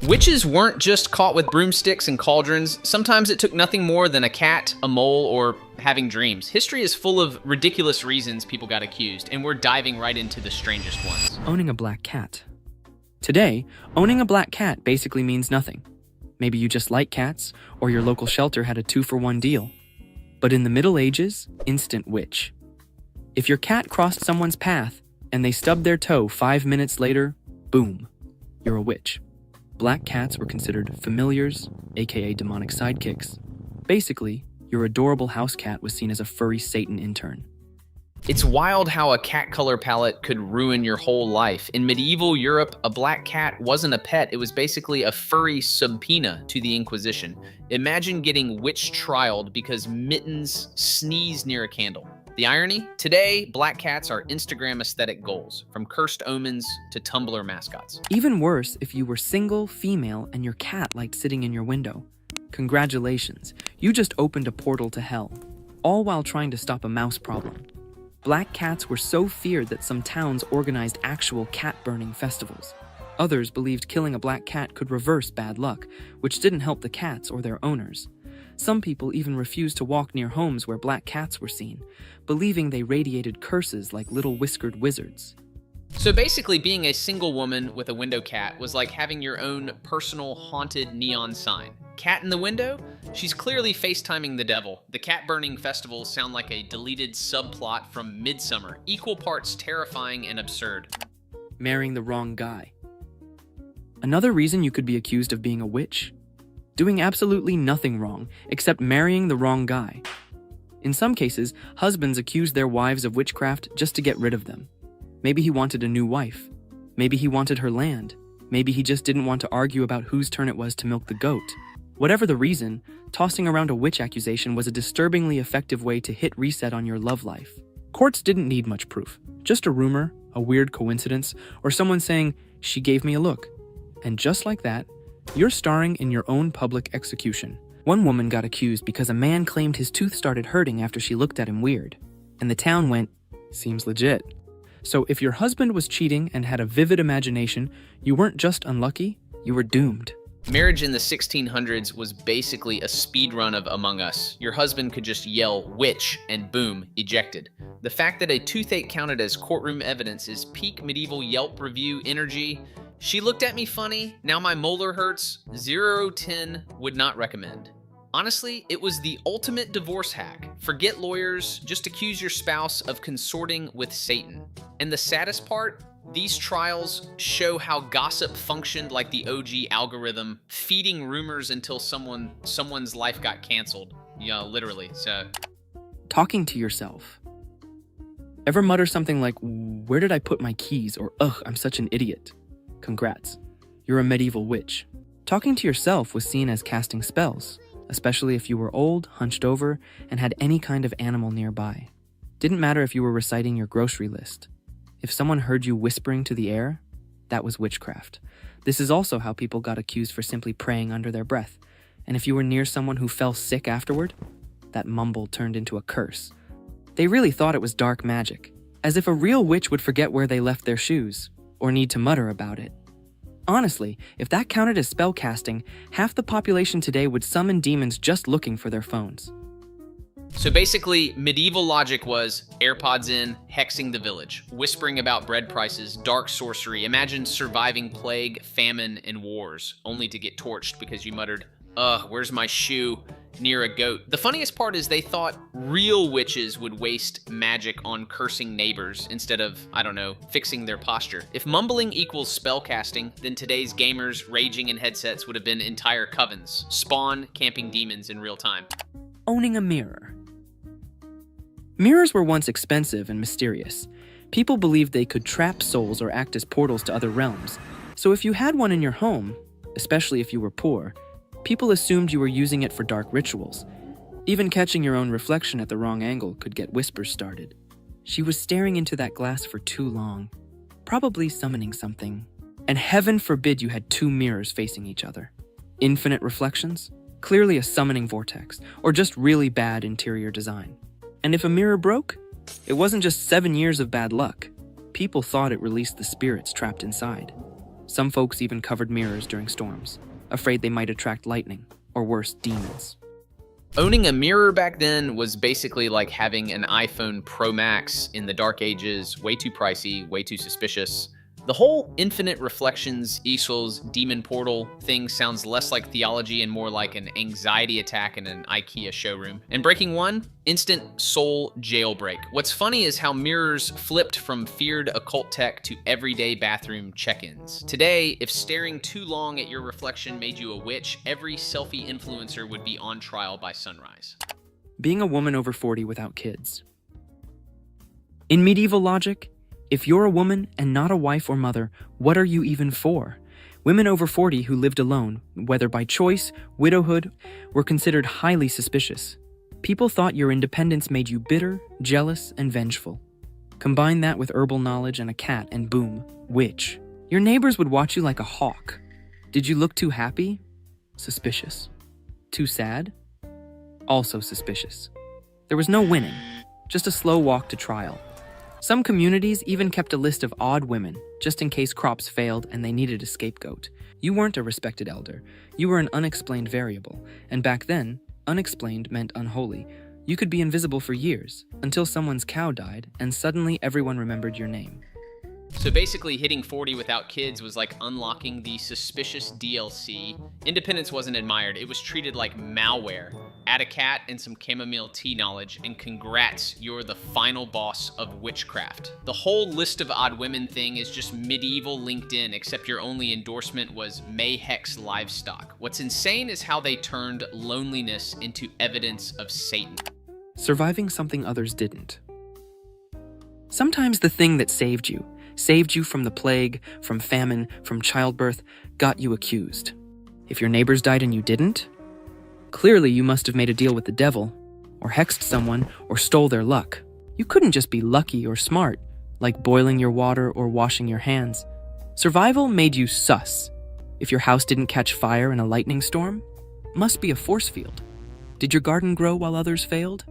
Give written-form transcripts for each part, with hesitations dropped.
Witches weren't just caught with broomsticks and cauldrons. Sometimes it took nothing more than a cat, a mole, or having dreams. History is full of ridiculous reasons people got accused, and we're diving right into the strangest ones. Owning a black cat. Today, owning a black cat basically means nothing. Maybe you just like cats, or your local shelter had a 2-for-1 deal. But in the Middle Ages, instant witch. If your cat crossed someone's path and they stubbed their toe 5 minutes later, boom, you're a witch. Black cats were considered familiars, aka demonic sidekicks. Basically, your adorable house cat was seen as a furry Satan intern. It's wild how a cat color palette could ruin your whole life. In medieval Europe, a black cat wasn't a pet, it was basically a furry subpoena to the Inquisition. Imagine getting witch trialed because mittens sneeze near a candle. The irony? Today, black cats are Instagram aesthetic goals, from cursed omens to Tumblr mascots. Even worse if you were single, female, and your cat liked sitting in your window. Congratulations, you just opened a portal to hell, all while trying to stop a mouse problem. Black cats were so feared that some towns organized actual cat-burning festivals. Others believed killing a black cat could reverse bad luck, which didn't help the cats or their owners. Some people even refused to walk near homes where black cats were seen, believing they radiated curses like little whiskered wizards. So basically, being a single woman with a window cat was like having your own personal haunted neon sign. Cat in the window? She's clearly FaceTiming the devil. The cat-burning festivals sound like a deleted subplot from Midsummer, equal parts terrifying and absurd. Marrying the wrong guy. Another reason you could be accused of being a witch? Doing absolutely nothing wrong, except marrying the wrong guy. In some cases, husbands accuse their wives of witchcraft just to get rid of them. Maybe he wanted a new wife. Maybe he wanted her land. Maybe he just didn't want to argue about whose turn it was to milk the goat. Whatever the reason, tossing around a witch accusation was a disturbingly effective way to hit reset on your love life. Courts didn't need much proof. Just a rumor, a weird coincidence, or someone saying, "She gave me a look." And just like that, you're starring in your own public execution. One woman got accused because a man claimed his tooth started hurting after she looked at him weird. And the town went, "Seems legit." So if your husband was cheating and had a vivid imagination, you weren't just unlucky, you were doomed. Marriage in the 1600s was basically a speed run of Among Us. Your husband could just yell "witch" and boom, ejected. The fact that a toothache counted as courtroom evidence is peak medieval Yelp review energy. She looked at me funny, now my molar hurts, 0-10, would not recommend. Honestly, it was the ultimate divorce hack. Forget lawyers, just accuse your spouse of consorting with Satan. And the saddest part? These trials show how gossip functioned like the OG algorithm, feeding rumors until someone's life got canceled. Yeah, literally, so. Talking to yourself. Ever mutter something like, "Where did I put my keys?" or "Ugh, I'm such an idiot"? Congrats, you're a medieval witch. Talking to yourself was seen as casting spells, especially if you were old, hunched over, and had any kind of animal nearby. Didn't matter if you were reciting your grocery list. If someone heard you whispering to the air, that was witchcraft. This is also how people got accused for simply praying under their breath. And if you were near someone who fell sick afterward, that mumble turned into a curse. They really thought it was dark magic, as if a real witch would forget where they left their shoes, or need to mutter about it. Honestly, if that counted as spellcasting, half the population today would summon demons just looking for their phones. So basically, medieval logic was AirPods in, hexing the village, whispering about bread prices, dark sorcery. Imagine surviving plague, famine, and wars, only to get torched because you muttered, "Ugh, where's my shoe?" near a goat. The funniest part is they thought real witches would waste magic on cursing neighbors instead of, I don't know, fixing their posture. If mumbling equals spellcasting, then today's gamers raging in headsets would have been entire covens, spawn camping demons in real time. Owning a mirror. Mirrors were once expensive and mysterious. People believed they could trap souls or act as portals to other realms. So if you had one in your home, especially if you were poor, people assumed you were using it for dark rituals. Even catching your own reflection at the wrong angle could get whispers started. She was staring into that glass for too long, probably summoning something. And heaven forbid you had two mirrors facing each other. Infinite reflections? Clearly a summoning vortex, or just really bad interior design. And if a mirror broke, it wasn't just 7 years of bad luck. People thought it released the spirits trapped inside. Some folks even covered mirrors during storms, afraid they might attract lightning, or worse, demons. Owning a mirror back then was basically like having an iPhone Pro Max in the dark ages, way too pricey, way too suspicious. The whole infinite reflections equals demon portal thing sounds less like theology and more like an anxiety attack in an IKEA showroom. And breaking one, instant soul jailbreak. What's funny is how mirrors flipped from feared occult tech to everyday bathroom check-ins. Today, if staring too long at your reflection made you a witch, every selfie influencer would be on trial by sunrise. Being a woman over 40 without kids. In medieval logic, if you're a woman and not a wife or mother, what are you even for? Women over 40 who lived alone, whether by choice, widowhood, were considered highly suspicious. People thought your independence made you bitter, jealous, and vengeful. Combine that with herbal knowledge and a cat and boom, witch. Your neighbors would watch you like a hawk. Did you look too happy? Suspicious. Too sad? Also suspicious. There was no winning, just a slow walk to trial. Some communities even kept a list of odd women, just in case crops failed and they needed a scapegoat. You weren't a respected elder. You were an unexplained variable. And back then, unexplained meant unholy. You could be invisible for years, until someone's cow died, and suddenly everyone remembered your name. So basically, hitting 40 without kids was like unlocking the suspicious DLC. Independence wasn't admired. It was treated like malware. Add a cat and some chamomile tea knowledge, and congrats, you're the final boss of witchcraft. The whole list of odd women thing is just medieval LinkedIn, except your only endorsement was Mayhex Livestock. What's insane is how they turned loneliness into evidence of Satan. Surviving something others didn't. Sometimes the thing that saved you from the plague, from famine, from childbirth, got you accused. If your neighbors died and you didn't, clearly you must have made a deal with the devil, or hexed someone, or stole their luck. You couldn't just be lucky or smart, like boiling your water or washing your hands. Survival made you sus. If your house didn't catch fire in a lightning storm, must be a force field. Did your garden grow while others failed?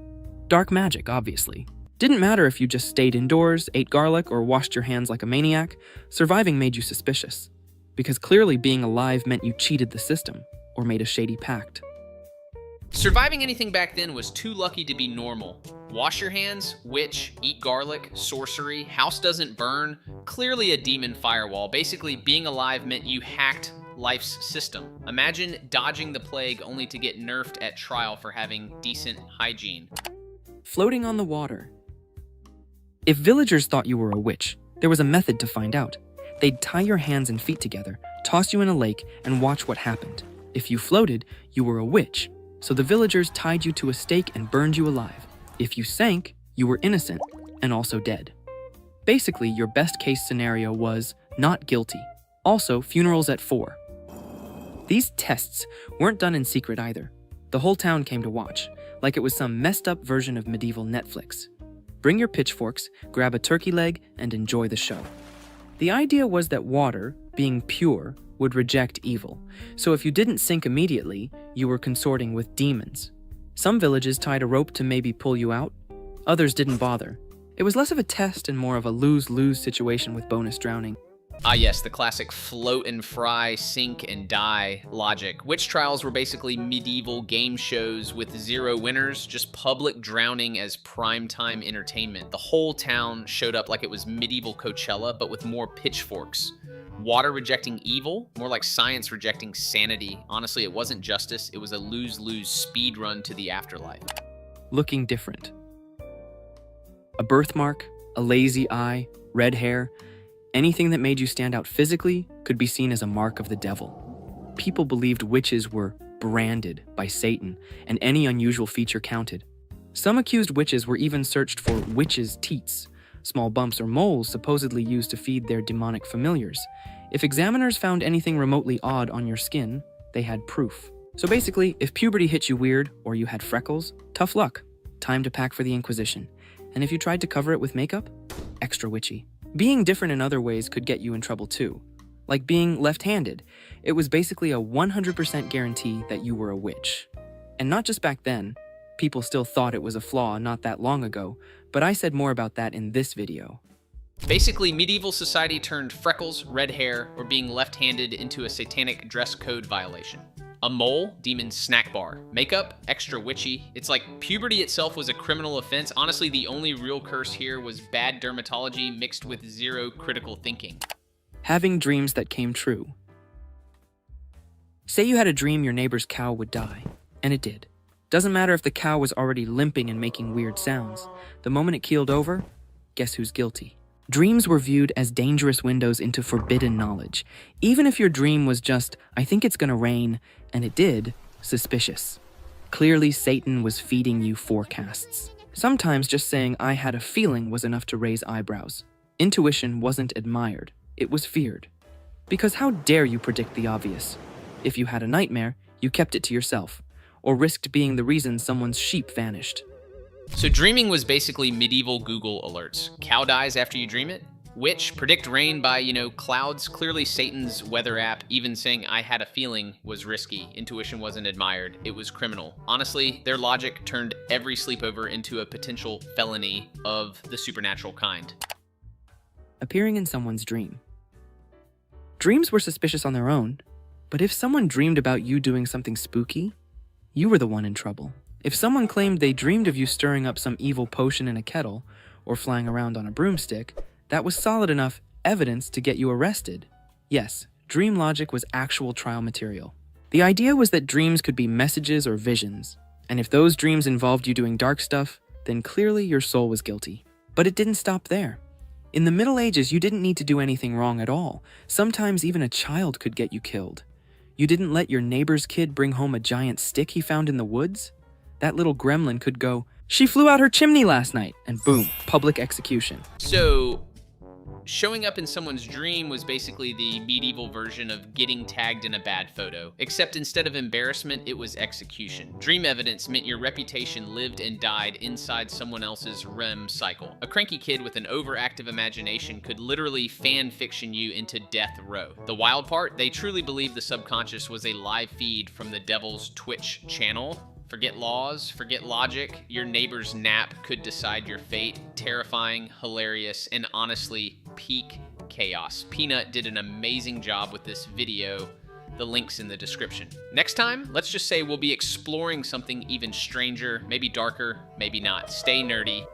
Dark magic, obviously. Didn't matter if you just stayed indoors, ate garlic, or washed your hands like a maniac, surviving made you suspicious. Because clearly being alive meant you cheated the system, or made a shady pact. Surviving anything back then was too lucky to be normal. Wash your hands, witch, eat garlic, sorcery, house doesn't burn, clearly a demon firewall. Basically, being alive meant you hacked life's system. Imagine dodging the plague only to get nerfed at trial for having decent hygiene. Floating on the water. If villagers thought you were a witch, there was a method to find out. They'd tie your hands and feet together, toss you in a lake, and watch what happened. If you floated, you were a witch, so the villagers tied you to a stake and burned you alive. If you sank, you were innocent and also dead. Basically, your best case scenario was not guilty. Also, funerals at 4. These tests weren't done in secret either. The whole town came to watch, like it was some messed up version of medieval Netflix. Bring your pitchforks, grab a turkey leg, and enjoy the show. The idea was that water, being pure, would reject evil. So if you didn't sink immediately, you were consorting with demons. Some villages tied a rope to maybe pull you out. Others didn't bother. It was less of a test and more of a lose-lose situation with bonus drowning. Ah yes, the classic float and fry, sink and die logic. Witch trials were basically medieval game shows with 0 winners, just public drowning as primetime entertainment. The whole town showed up like it was medieval Coachella, but with more pitchforks. Water rejecting evil, more like science rejecting sanity. Honestly, it wasn't justice, it was a lose-lose speed run to the afterlife. Looking different. A birthmark, a lazy eye, red hair, anything that made you stand out physically could be seen as a mark of the devil. People believed witches were branded by Satan, and any unusual feature counted. Some accused witches were even searched for witches' teats, small bumps or moles supposedly used to feed their demonic familiars. If examiners found anything remotely odd on your skin, they had proof. So basically, if puberty hit you weird or you had freckles, tough luck. Time to pack for the Inquisition. And if you tried to cover it with makeup, extra witchy. Being different in other ways could get you in trouble too. Like being left-handed. It was basically a 100% guarantee that you were a witch. And not just back then. People still thought it was a flaw not that long ago, but I said more about that in this video. Basically, medieval society turned freckles, red hair, or being left-handed into a satanic dress code violation. A mole, demon's snack bar. Makeup, extra witchy. It's like puberty itself was a criminal offense. Honestly, the only real curse here was bad dermatology mixed with zero critical thinking. Having dreams that came true. Say you had a dream your neighbor's cow would die, and it did. Doesn't matter if the cow was already limping and making weird sounds. The moment it keeled over, guess who's guilty? Dreams were viewed as dangerous windows into forbidden knowledge. Even if your dream was just, I think it's gonna rain, and it did, suspicious. Clearly, Satan was feeding you forecasts. Sometimes just saying, I had a feeling was enough to raise eyebrows. Intuition wasn't admired, it was feared. Because how dare you predict the obvious? If you had a nightmare, you kept it to yourself, or risked being the reason someone's sheep vanished. So dreaming was basically medieval Google alerts. Cow dies after you dream it? Witch, predict rain by, clouds. Clearly Satan's weather app, even saying I had a feeling, was risky. Intuition wasn't admired. It was criminal. Honestly, their logic turned every sleepover into a potential felony of the supernatural kind. Appearing in someone's dream. Dreams were suspicious on their own, but if someone dreamed about you doing something spooky, you were the one in trouble. If someone claimed they dreamed of you stirring up some evil potion in a kettle or flying around on a broomstick, that was solid enough evidence to get you arrested. Yes, dream logic was actual trial material. The idea was that dreams could be messages or visions, and if those dreams involved you doing dark stuff, then clearly your soul was guilty. But it didn't stop there. In the Middle Ages, you didn't need to do anything wrong at all. Sometimes even a child could get you killed. You didn't let your neighbor's kid bring home a giant stick he found in the woods? That little gremlin could go, she flew out her chimney last night, and boom, public execution. So, showing up in someone's dream was basically the medieval version of getting tagged in a bad photo, except instead of embarrassment, it was execution. Dream evidence meant your reputation lived and died inside someone else's REM cycle. A cranky kid with an overactive imagination could literally fan fiction you into death row. The wild part, they truly believed the subconscious was a live feed from the devil's Twitch channel. Forget laws, forget logic, your neighbor's nap could decide your fate. Terrifying, hilarious, and honestly, peak chaos. Peanut did an amazing job with this video. The link's in the description. Next time, let's just say we'll be exploring something even stranger, maybe darker, maybe not. Stay nerdy.